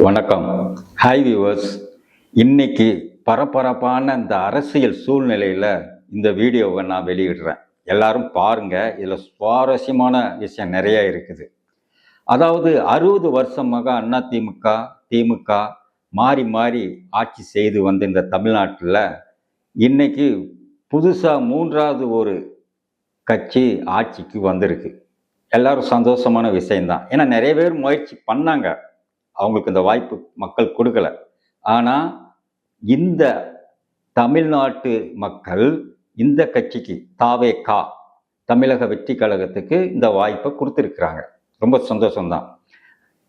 வணக்கம். Hi viewers. இன்னைக்கு பரபரப்பான இந்த அரசியல் சூழ்நிலையில் இந்த வீடியோவை நான் வெளியிடுறேன். எல்லாரும் பாருங்க. இதில் சுவாரஸ்யமான விஷயம் நிறைய இருக்குது. அதாவது 60 வருஷமாக அதிமுக திமுக மாறி மாறி ஆட்சி செய்து வந்த இந்த தமிழ்நாட்டில் இன்னைக்கு புதுசாக மூன்றாவது ஒரு கட்சி ஆட்சிக்கு வந்திருக்கு. எல்லாரும் சந்தோஷமான விஷயம்தான். ஏன்னா நிறைய பேர் முயற்சி பண்ணாங்க, அவங்களுக்கு இந்த வாய்ப்பு மக்கள் கொடுக்கல. ஆனால் இந்த தமிழ்நாட்டு மக்கள் இந்த கட்சிக்கு தாவேகா தமிழக வெற்றி கழகத்துக்கு இந்த வாய்ப்பை கொடுத்துருக்குறாங்க. ரொம்ப சந்தோஷம்தான்.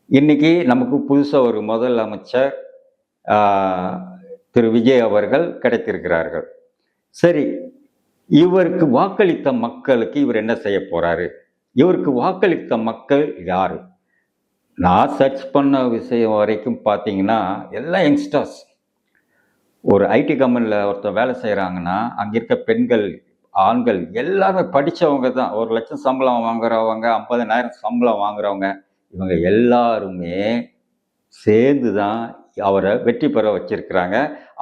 இன்னைக்கு நமக்கு புதுசாக ஒரு முதலமைச்சர் திரு விஜய் அவர்கள் கிடைத்திருக்கிறார்கள். சரி, இவருக்கு வாக்களித்த மக்களுக்கு இவர் என்ன செய்ய போறாரு? இவருக்கு வாக்களித்த மக்கள் யாரு? நான் சர்ச் பண்ண விஷயம் வரைக்கும் பார்த்தீங்கன்னா எல்லாம் யங்ஸ்டர்ஸ். ஒரு ஐடி கம்பெனியில் ஒருத்தர் வேலை செய்கிறாங்கன்னா அங்கே இருக்க பெண்கள் ஆண்கள் எல்லாருமே படித்தவங்க தான். 1 லட்சம் சம்பளம் வாங்குறவங்க, 50,000 சம்பளம் வாங்குறவங்க, இவங்க எல்லாருமே சேர்ந்து தான் அவரை வெற்றி பெற வச்சிருக்கிறாங்க.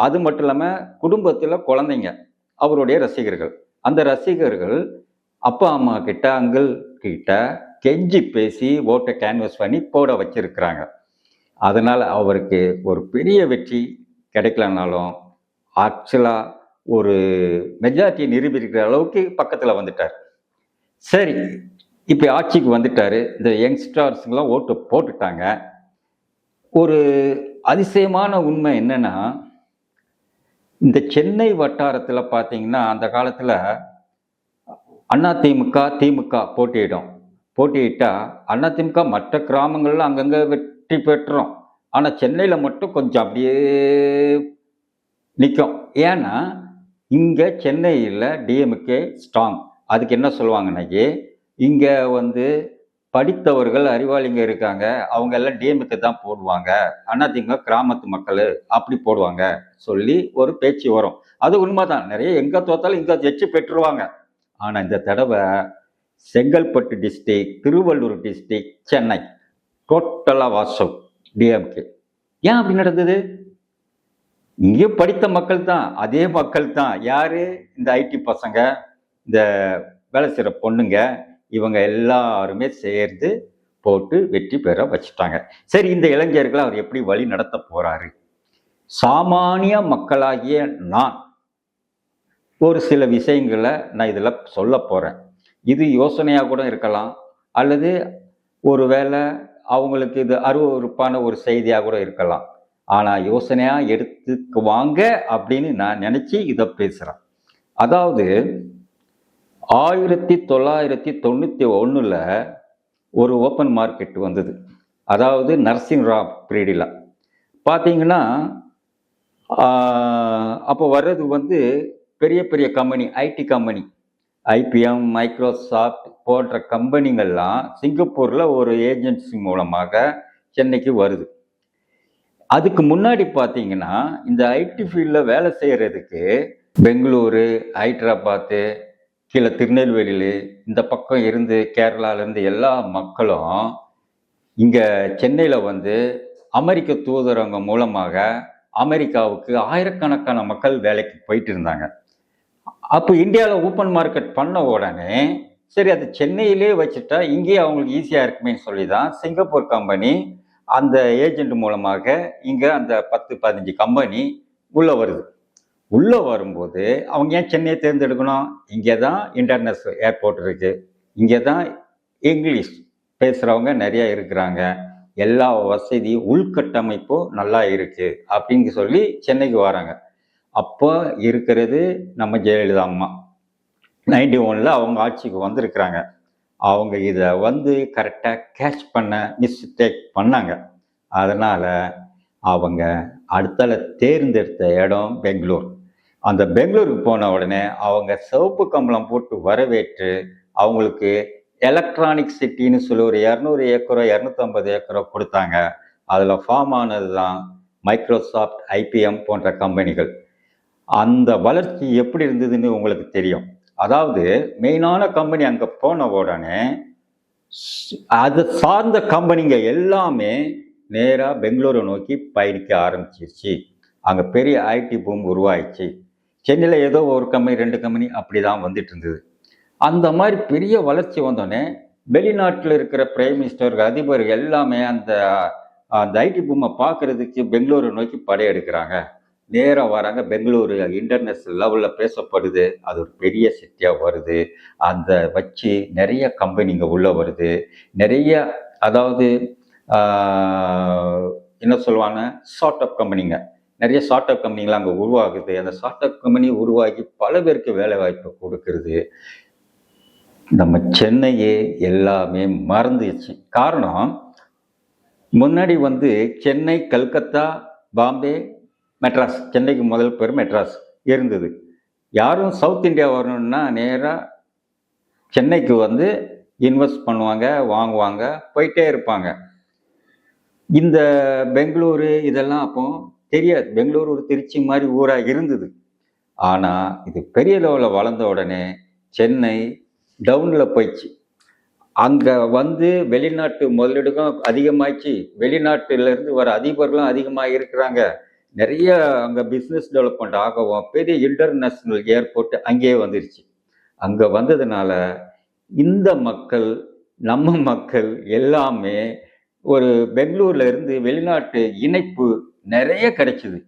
அது மட்டும் இல்லாமல் குடும்பத்தில் குழந்தைங்க அவருடைய ரசிகர்கள். அந்த ரசிகர்கள் அப்பா அம்மா கிட்ட அங்கிள் கிட்ட கெஞ்சி பேசி ஓட்டை கேன்வஸ் பண்ணி போட வச்சிருக்கிறாங்க. அதனால் அவருக்கு ஒரு பெரிய வெற்றி கிடைக்கலனாலும் ஆக்சுவலாக ஒரு மெஜாரிட்டி நிரூபிக்கிற அளவுக்கு பக்கத்தில் வந்துட்டார். சரி, இப்போ ஆட்சிக்கு வந்துட்டாரு. இந்த யங்ஸ்டர்ஸுங்கெல்லாம் ஓட்டு போட்டுட்டாங்க. ஒரு அதிசயமான உண்மை என்னன்னா, இந்த சென்னை வட்டாரத்தில் பார்த்தீங்கன்னா அந்த காலத்தில் அதிமுக திமுக போட்டியிட்டா அதிமுக மற்ற கிராமங்கள்ல அங்கங்கே வெற்றி பெற்றோம். ஆனால் சென்னையில் மட்டும் கொஞ்சம் அப்படியே நிற்கும். ஏன்னா இங்கே சென்னையில் டிஎம்கே ஸ்ட்ராங். அதுக்கு என்ன சொல்லுவாங்கன்னாக்கி, இங்கே படித்தவர்கள் அறிவாளிங்க இருக்காங்க, அவங்க எல்லாம் டிஎம்கே தான் போடுவாங்க, அதிமுக கிராமத்து மக்கள் அப்படி போடுவாங்க சொல்லி ஒரு பேச்சு வரும். அது உண்மைதான். நிறைய எங்கே தோத்தாலும் இங்கே வெற்றி பெற்றுருவாங்க. ஆனால் இந்த தடவை செங்கல்பட்டு டிஸ்ட்ரிக்ட், திருவள்ளூர் டிஸ்ட்ரிக்ட், சென்னை டோட்டலாக வாஷ் அவுட் டிஎம்கே. ஏன் அப்படி நடந்தது? இங்கேயும் படித்த மக்கள் தான், அதே மக்கள் தான். யாரு? இந்த ஐடி பசங்க, இந்த வேலை செய்கிற பொண்ணுங்க, இவங்க எல்லாருமே சேர்ந்து போட்டு வெற்றி பெற வச்சுட்டாங்க. சரி, இந்த இளைஞர்களை அவர் எப்படி வழி நடத்த போறாரு? சாமானிய மக்களாகிய நான் ஒரு சில விஷயங்களை நான் இதில் சொல்ல போகிறேன். இது யோசனையாக கூட இருக்கலாம், அல்லது ஒருவேளை அவங்களுக்கு இது அருவருப்பான ஒரு செய்தியாக கூட இருக்கலாம். ஆனால் யோசனையாக எடுத்துக்குவாங்க அப்படின்னு நான் நினச்சி இதை பேசுகிறேன். அதாவது 1991 ஒரு ஓப்பன் மார்க்கெட் வந்தது. அதாவது நரசிங் ராவ் பீரியடில் பார்த்தீங்கன்னா அப்போ வர்றது பெரிய பெரிய company, IT company, IBM, Microsoft போன்ற கம்பெனிகள்லாம் சிங்கப்பூரில் ஒரு ஏஜென்சி மூலமாக சென்னைக்கு வருது. அதுக்கு முன்னாடி பார்த்தீங்கன்னா இந்த ஐடி ஃபீல்டில் வேலை செய்கிறதுக்கு பெங்களூரு, ஹைதராபாத்து, கீழே திருநெல்வேலியில் இந்த பக்கம் இருந்து கேரளாவிலேருந்து எல்லா மக்களும் இங்கே சென்னையில் அமெரிக்க தூதரகம் மூலமாக அமெரிக்காவுக்கு ஆயிரக்கணக்கான மக்கள் வேலைக்கு போயிட்டு இருந்தாங்க. அப்போ இந்தியாவில் ஓப்பன் மார்க்கெட் பண்ண உடனே சரி, அது சென்னையிலே வச்சுட்டா இங்கேயே அவங்களுக்கு ஈஸியாக இருக்குமேன்னு சொல்லி தான் சிங்கப்பூர் கம்பெனி அந்த ஏஜென்ட் மூலமாக இங்கே அந்த 10-15 கம்பெனி உள்ளே வருது. உள்ளே வரும்போது அவங்க ஏன் சென்னையை தேர்ந்தெடுக்கணும்? இங்கே தான் இன்டர்நேஷ்னல் ஏர்போர்ட் இருக்குது, இங்கே தான் இங்கிலீஷ் பேசுகிறவங்க நிறையா இருக்கிறாங்க, எல்லா வசதி உள்கட்டமைப்பும் நல்லா இருக்குது அப்படின்னு சொல்லி சென்னைக்கு வராங்க. அப்போ இருக்கிறது நம்ம ஜெயலலிதா அம்மா. 91 அவங்க ஆட்சிக்கு வந்திருக்கிறாங்க. அவங்க இதை கரெக்டாக கேட்ச் பண்ண மிஸ்டேக் பண்ணாங்க. அதனால் அவங்க அடுத்தால தேர்ந்தெடுத்த இடம் பெங்களூர். அந்த பெங்களூருக்கு போன உடனே அவங்க சிவப்பு கம்பளம் போட்டு வரவேற்று அவங்களுக்கு எலக்ட்ரானிக் சிட்டின்னு சொல்லி ஒரு 200 ஏக்கரோ 250 ஏக்கரோ கொடுத்தாங்க. அதில் ஃபார்ம் ஆனது தான் மைக்ரோசாஃப்ட், ஐபிஎம் போன்ற கம்பெனிகள். அந்த வளர்ச்சி எப்படி இருந்ததுன்னு உங்களுக்கு தெரியும். அதாவது மெயினான கம்பெனி அங்கே போன உடனே அதை சார்ந்த கம்பெனிங்க எல்லாமே நேராக பெங்களூரை நோக்கி பயணிக்க ஆரம்பிச்சிருச்சு. அங்கே பெரிய ஐடி பூம் உருவாயிடுச்சு. சென்னையில் ஏதோ ஒரு கம்பெனி 2 கம்பெனி அப்படி தான் வந்துட்டு இருந்தது. அந்த மாதிரி பெரிய வளர்ச்சி வந்தோடனே வெளிநாட்டில் இருக்கிற பிரைம் மினிஸ்டர், அதிபர் எல்லாமே அந்த அந்த ஐடி பூமை பார்க்கறதுக்கு பெங்களூரை நோக்கி படையெடுக்கிறாங்க. நேராக வராங்க. பெங்களூரு இன்டர்நேஷ்னல் லெவலில் பேசப்படுது. அது ஒரு பெரிய சிட்டியாக வருது. அந்த வச்சு நிறைய கம்பெனிங்க உள்ளே வருது. நிறைய அதாவது என்ன சொல்லுவாங்க, ஸ்டார்ட் அப் கம்பெனிங்க, நிறைய ஸ்டார்ட் அப் கம்பெனிகள் அங்கே உருவாகுது. அந்த ஸ்டார்ட் அப் கம்பெனி உருவாகி பல பேருக்கு வேலை வாய்ப்பு கொடுக்கறது. நம்ம சென்னையே எல்லாமே மறந்துச்சு. காரணம், முன்னாடி வந்து சென்னை, கல்கத்தா, பாம்பே, மெட்ராஸ், சென்னைக்கு முதல் பேர் மெட்ராஸ் இருந்தது. யாரும் சவுத் இந்தியா வரணும்னா நேராக சென்னைக்கு வந்து இன்வெஸ்ட் பண்ணுவாங்க, வாங்குவாங்க, போயிட்டே இருப்பாங்க. இந்த பெங்களூரு இதெல்லாம் அப்போ தெரியாது. பெங்களூரு ஒரு திருச்சி மாதிரி ஊராக இருந்தது. ஆனால் இது பெரிய லெவலில் வளர்ந்த உடனே சென்னை டவுனில் போயிடுச்சு. அங்கே வந்து வெளிநாட்டு முதலீடுகளும் அதிகமாகிடுச்சு. வெளிநாட்டிலேருந்து வர அதிபர்களும் அதிகமாக இருக்கிறாங்க. நிறைய அங்கே பிஸ்னஸ் டெவலப்மெண்ட் ஆகவும் பெரிய இன்டர்நேஷ்னல் ஏர்போர்ட் அங்கேயே வந்துருச்சு. அங்கே வந்ததுனால இந்த மக்கள், நம்ம மக்கள் எல்லாமே ஒரு பெங்களூர்ல இருந்து வெளிநாட்டு இணைப்பு நிறைய கிடைச்சிது.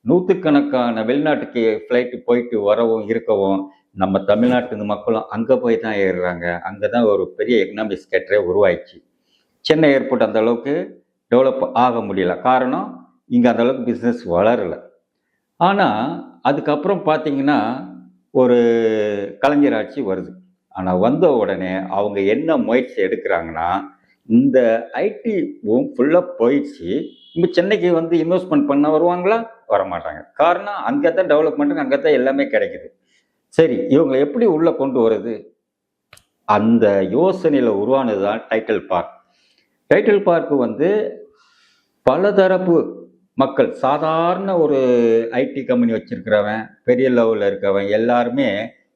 நூற்றுக்கணக்கான வெளிநாட்டுக்கு ஃப்ளைட்டு போயிட்டு வரவும் இருக்கவும் நம்ம தமிழ்நாட்டு மக்களும் அங்கே போய் தான் ஏறுறாங்க. அங்கே தான் ஒரு பெரிய எக்கனாமிக் ஸ்கேட்டரே உருவாயிடுச்சு. சென்னை ஏர்போர்ட் அந்த அளவுக்கு டெவலப் ஆக முடியல. காரணம், இங்கே அந்த அளவுக்கு பிஸ்னஸ் வளரலை. ஆனால் அதுக்கப்புறம் பார்த்தீங்கன்னா ஒரு கலைஞர் ஆட்சி வருது. ஆனால் வந்த உடனே அவங்க என்ன முயற்சி எடுக்கிறாங்கன்னா, இந்த ஐடி பூம் ஃபுல்லாக போயிடுச்சு. இப்போ சென்னைக்கு வந்து இன்வெஸ்ட்மெண்ட் பண்ண வருவாங்களா? வரமாட்டாங்க. காரணம், அங்கே தான் டெவலப்மெண்ட்டு, அங்கே தான் எல்லாமே கிடைக்குது. சரி, இவங்க எப்படி உள்ளே கொண்டு வருது? அந்த யோசனையில் உருவானது தான் டைட்டில் பார்க். டைட்டில் பார்க் வந்து பலதரப்பு மக்கள், சாதாரண ஒரு ஐடி கம்பெனி வச்சிருக்கிறவன், பெரிய லெவலில் இருக்கிறவன் எல்லாருமே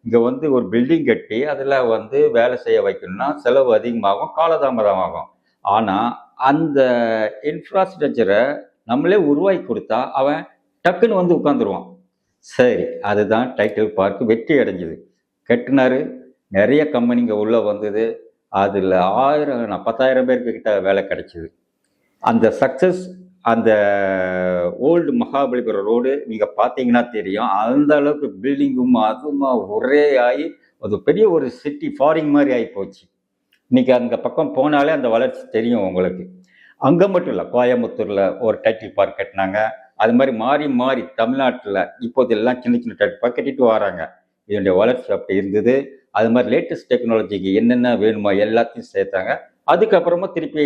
இங்கே வந்து ஒரு பில்டிங் கட்டி அதில் வந்து வேலை செய்ய வைக்கணும்னா செலவு அதிகமாகும், காலதாமதமாகும். ஆனால் அந்த இன்ஃப்ராஸ்ட்ரக்சரை நம்மளே உருவாக்கி கொடுத்தா அவன் டக்குன்னு வந்து உட்காந்துருவான். சரி, அதுதான் டைட்டில் பார்க் வெற்றி அடைஞ்சுது. கட்டினாரு, நிறைய கம்பெனிங்க உள்ளே வந்தது. அதில் 10,000 பேருக்கு கிட்ட வேலை கிடைச்சிது. அந்த சக்ஸஸ், அந்த ஓல்டு மகாபலிபுரம் ரோடு நீங்கள் பார்த்தீங்கன்னா தெரியும். அந்த அளவுக்கு பில்டிங்கும் அதுமா ஒரே ஆகி அது பெரிய ஒரு சிட்டி, ஃபாரின் மாதிரி ஆகி போச்சு. இன்னைக்கு அந்த பக்கம் போனாலே அந்த வளர்ச்சி தெரியும் உங்களுக்கு. அங்கே மட்டும் இல்லை, கோயம்புத்தூரில் ஒரு டைட்டில் பார்க் கட்டினாங்க. அது மாதிரி மாறி மாறி தமிழ்நாட்டில் இப்போதெல்லாம் சின்ன சின்ன டைட்டில் பார்க் கட்டிட்டு வராங்க. இதனுடைய வளர்ச்சி அப்படி இருந்தது. அது மாதிரி லேட்டஸ்ட் டெக்னாலஜிக்கு என்னென்ன வேணுமோ எல்லாத்தையும் சேர்த்தாங்க. அதுக்கப்புறமா திருப்பி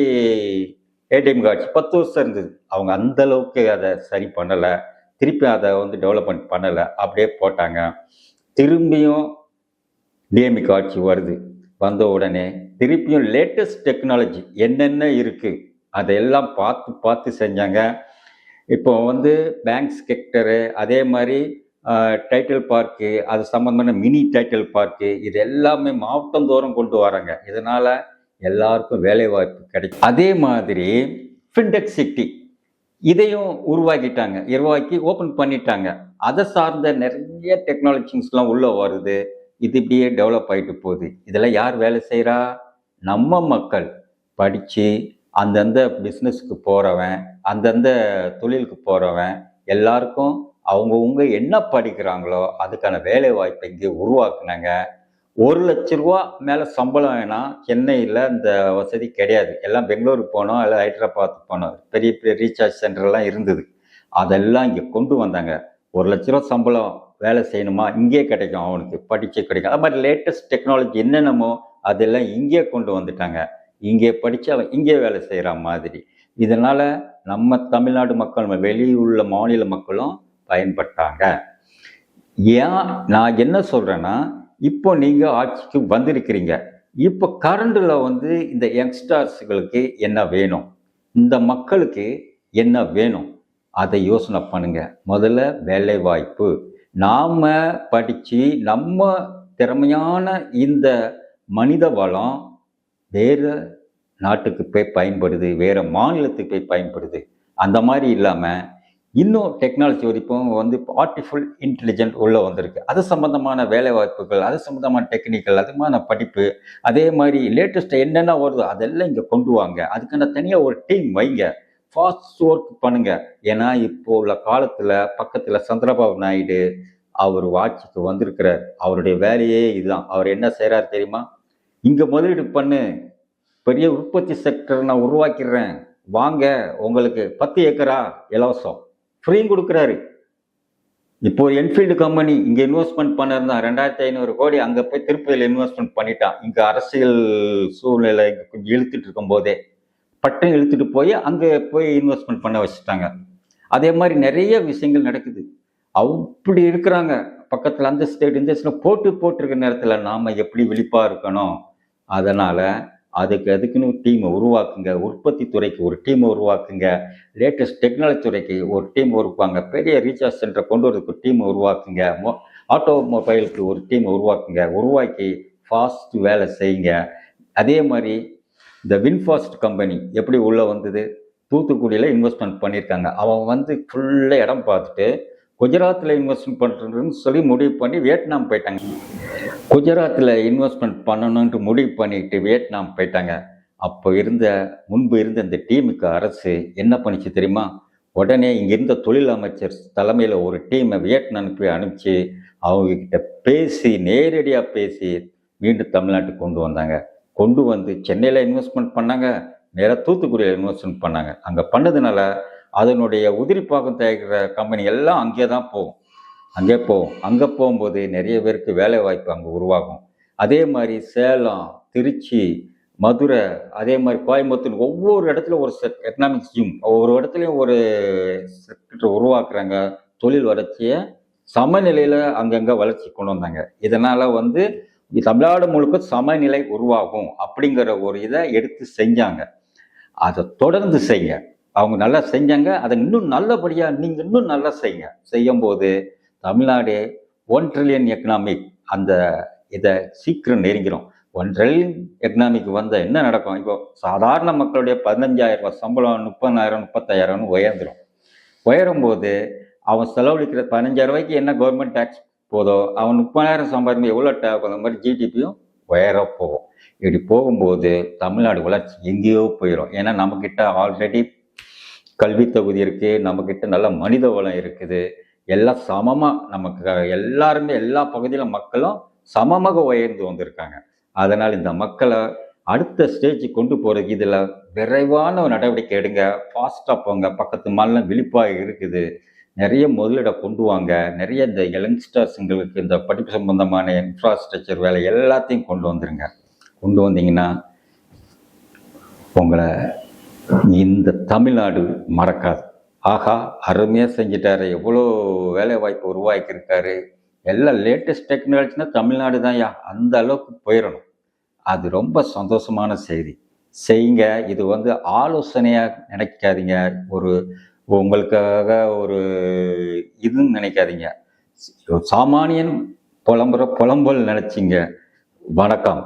ஏடிஎம் கார்ட்ஸ் 10 வருஷம் இருந்தது. அவங்க அந்த அளவுக்கு அதை சரி பண்ணலை, திருப்பி அதை வந்து டெவலப்மெண்ட் பண்ணலை, அப்படியே போட்டாங்க. திரும்பியும் டிஎம்இ காட்சி வருது. வந்த உடனே திருப்பியும் லேட்டஸ்ட் டெக்னாலஜி என்னென்ன இருக்குது அதையெல்லாம் பார்த்து பார்த்து செஞ்சாங்க. இப்போ வந்து பேங்க் செக்டரு, அதே மாதிரி டைட்டில் பார்க்கு, அது சம்பந்தமான மினி டைட்டில் பார்க்கு, இது எல்லாமே மாவட்டந்தோறும் கொண்டு வராங்க. இதனால் எல்லாருக்கும் வேலை வாய்ப்பு கிடைக்கும். அதே மாதிரி ஃபின்டெக் சிட்டி இதையும் உருவாக்கி ஓப்பன் பண்ணிட்டாங்க. அதை சார்ந்த நிறைய டெக்னாலஜிஸ்லாம் உள்ளே வருது. இது இப்படியே டெவலப் ஆகிட்டு போகுது. இதெல்லாம் யார் வேலை செய்கிறா? நம்ம மக்கள் படித்து அந்தந்த பிஸ்னஸுக்கு போகிறவன், அந்தந்த தொழிலுக்கு போகிறவன் எல்லாருக்கும் அவங்கவுங்க என்ன படிக்கிறாங்களோ அதுக்கான வேலை வாய்ப்பை இங்கே உருவாக்குனாங்க. 1 லட்ச ரூபா மேலே சம்பளம் வேணாம். சென்னையில் இந்த வசதி கிடையாது. எல்லாம் பெங்களூருக்கு போனோம், எல்லாம் ஹைதராபாத் போனோம். பெரிய பெரிய ரீசார்ஜ் சென்டர்லாம் இருந்தது. அதெல்லாம் இங்கே கொண்டு வந்தாங்க. 1 லட்ச ரூபா சம்பளம் வேலை செய்யணுமா, இங்கே கிடைக்கும், அவனுக்கு படித்து கிடைக்கும். அது மாதிரி லேட்டஸ்ட் டெக்னாலஜி என்னென்னமோ அதெல்லாம் இங்கே கொண்டு வந்துட்டாங்க. இங்கே படித்து அவன் இங்கே வேலை செய்கிற மாதிரி. இதனால் நம்ம தமிழ்நாடு மக்கள், வெளியுள்ள மாநில மக்களும் பயன்பட்டாங்க. ஏன் நான் என்ன சொல்கிறேன்னா, இப்போ நீங்கள் ஆட்சிக்கு வந்திருக்கிறீங்க. இப்போ கரண்டில் வந்து இந்த யங்ஸ்டர்ஸுகளுக்கு என்ன வேணும், இந்த மக்களுக்கு என்ன வேணும், அதை யோசனை பண்ணுங்க. முதல்ல வேலை வாய்ப்பு. நாம் படித்து நம்ம திறமையான இந்த மனித வளம் வேறு நாட்டுக்கு போய் பயன்படுது, வேற மாநிலத்துக்கு போய் பயன்படுது. அந்த மாதிரி இல்லாமல் இன்னும் டெக்னாலஜி வரைக்கும் வந்து ஆர்டிஃபிஷியல் இன்டெலிஜென்ட் உள்ள வந்திருக்கு. அது சம்பந்தமான வேலை வாய்ப்புகள், அது சம்பந்தமான டெக்னிக்கல், அதுமான படிப்பு, அதே மாதிரி லேட்டஸ்ட் என்னென்ன வருதோ அதெல்லாம் இங்கே கொண்டு வாங்க. அதுக்கான தனியாக ஒரு டீம் வைங்க, ஃபாஸ்ட் ஒர்க் பண்ணுங்க. ஏன்னா இப்போ உள்ள காலத்தில் பக்கத்தில் சந்திரபாபு நாயுடு அவர் ஆட்சிக்கு வந்திருக்கிறார். அவருடைய வேலையே இதுதான். அவர் என்ன செய்கிறார் தெரியுமா? இங்கே முதலீடு பண்ணு, பெரிய உற்பத்தி செக்டர் நான் உருவாக்கிடுறேன், வாங்க, உங்களுக்கு 10 ஏக்கரா இலவசம் ஃப்ரீயும் கொடுக்குறாரு. இப்போ என்ஃபீல்டு கம்பெனி இங்கே இன்வெஸ்ட்மெண்ட் பண்ணிருந்தான் 2500 கோடி, அங்கே போய் திருப்பதியில் இன்வெஸ்ட்மெண்ட் பண்ணிட்டான். இங்கே அரசியல் சூழ்நிலை கொஞ்சம் இழுத்துட்டு இருக்கும் போதே பட்டம் இழுத்துட்டு போய் அங்கே போய் இன்வெஸ்ட்மெண்ட் பண்ண வச்சுட்டாங்க. அதே மாதிரி நிறைய விஷயங்கள் நடக்குது. அப்படி இருக்கிறாங்க. பக்கத்தில் அந்த ஸ்டேட் இந்த ஸ்டேட் போட்டிருக்கிற நேரத்தில் நாம் எப்படி விழிப்பாக இருக்கணும்? அதனால் அதுக்குன்னு டீமை உருவாக்குங்க. உற்பத்தி துறைக்கு ஒரு டீமை உருவாக்குங்க. லேட்டஸ்ட் டெக்னாலஜி துறைக்கு ஒரு டீம் உருவாக்குங்க. பெரிய ரீசார்ஜ் சென்டரை கொண்டு வரதுக்கு ஒரு டீமை உருவாக்குங்க. ஆட்டோமொபைலுக்கு ஒரு டீமை உருவாக்குங்க. உருவாக்கி ஃபாஸ்ட் வேலை செய்யுங்க. அதே மாதிரி இந்த வின்ஃபாஸ்ட் கம்பெனி எப்படி உள்ளே வந்தது? தூத்துக்குடியில் இன்வெஸ்ட்மெண்ட் பண்ணியிருக்காங்க. அவன் வந்து ஃபுல்லாக இடம் பார்த்துட்டு குஜராத்தில் இன்வெஸ்ட்மெண்ட் பண்ணுறதுன்னு சொல்லி முடிவு பண்ணி வியட்நாம் போயிட்டாங்க. குஜராத்தில் இன்வெஸ்ட்மெண்ட் பண்ணணுன்ட்டு முடிவு பண்ணிட்டு வியட்நாம் போயிட்டாங்க. அப்போ முன்பு இருந்த இந்த டீமுக்கு அரசு என்ன பண்ணிச்சு தெரியுமா? உடனே இங்கிருந்த தொழில் அமைச்சர் தலைமையில் ஒரு டீமை வியட்நாமுக்கு அனுப்பிச்சு அவங்கக்கிட்ட பேசி, நேரடியாக பேசி மீண்டும் தமிழ்நாட்டுக்கு கொண்டு வந்தாங்க. கொண்டு வந்து சென்னையில் இன்வெஸ்ட்மெண்ட் பண்ணாங்க, நேராக தூத்துக்குடியில் இன்வெஸ்ட்மெண்ட் பண்ணாங்க. அங்கே பண்ணதுனால அதனுடைய உதிரி பாகம் தயாரிக்கிற கம்பெனி எல்லாம் அங்கே தான் போகும். அங்கே போகும்போது நிறைய பேருக்கு வேலை வாய்ப்பு அங்கே உருவாகும். அதே மாதிரி சேலம், திருச்சி, மதுரை, அதே மாதிரி கோயம்புத்தூர், ஒவ்வொரு இடத்துல ஒரு எக்கனாமிக்ஸ் ஜிம், ஒவ்வொரு இடத்துலையும் ஒரு செக்டர் உருவாக்குறாங்க. தொழில் வளர்ச்சியை சமநிலையில் அங்கங்கே வளர்ச்சி கொண்டு வந்தாங்க. இதனால் வந்து தமிழ்நாடு முழுக்க சமநிலை உருவாகும் அப்படிங்கிற ஒரு இதை எடுத்து செஞ்சாங்க. அதை தொடர்ந்து செய்யுங்க. அவங்க நல்லா செஞ்சாங்க. அதை இன்னும் நல்லபடியாக நீங்கள் இன்னும் நல்லா செய்யுங்க. செய்யும்போது தமிழ்நாடு 1 ட்ரில்லியன் எக்கனாமிக் அந்த இதை சீக்கிரம் நெருங்கிறோம். 1 ட்ரில்லியன் எக்கனாமிக் வந்தால் என்ன நடக்கும்? இப்போ சாதாரண மக்களுடைய 15,000 ரூபாய் சம்பளம் 30,000 35,000 உயரும்போது அவன் செலவழிக்கிற 15,000 ரூபாய்க்கு என்ன கவர்மெண்ட் டேக்ஸ் போதோ, அவன் 30,000 சம்பாதிக்கும் எவ்வளோ டேக்ஸ், அந்த மாதிரி ஜிடிபியும் உயர போகும். இப்படி போகும்போது தமிழ்நாடு வளர்ச்சி எங்கேயோ போயிடும். ஏன்னா நம்மக்கிட்ட ஆல்ரெடி கல்வி தகுதி இருக்குது, நம்மக்கிட்ட நல்ல மனித வளம் இருக்குது, எல்லாம் சமமாக நமக்கு எல்லாருமே எல்லா பகுதியில் மக்களும் சமமாக உயர்ந்து வந்திருக்காங்க. அதனால் இந்த மக்களை அடுத்த ஸ்டேஜுக்கு கொண்டு போகிறதுக்கு இதில் விரைவான நடவடிக்கை எடுங்க. ஃபாஸ்ட்டாக போங்க. பக்கத்து மாநிலம் விழிப்பாக இருக்குது. நிறைய முதலீடை கொண்டு வாங்க. நிறைய இந்த யங்ஸ்டர்ஸுங்களுக்கு இந்த படிப்பு சம்பந்தமான இன்ஃப்ராஸ்ட்ரக்சர் வேலை எல்லாத்தையும் கொண்டு வந்துருங்க. கொண்டு வந்தீங்கன்னா உங்களை இந்த தமிழ்நாடு மறக்காது. ஆஹா, அருமையாக செஞ்சிட்டாரு, எவ்வளோ வேலை வாய்ப்பு உருவாக்கியிருக்காரு, எல்லாம் லேட்டஸ்ட் டெக்னாலஜினா தமிழ்நாடு தான் அந்த அளவுக்கு போயிடணும். அது ரொம்ப சந்தோஷமான செய்தி. செய்யுங்க. இது வந்து ஆலோசனையாக நினைக்காதீங்க, ஒரு உங்களுக்காக ஒரு இதுன்னு நினைக்காதீங்க. சாமானியன் புலம்புற புலம்பல் நினைச்சிங்க. வணக்கம்.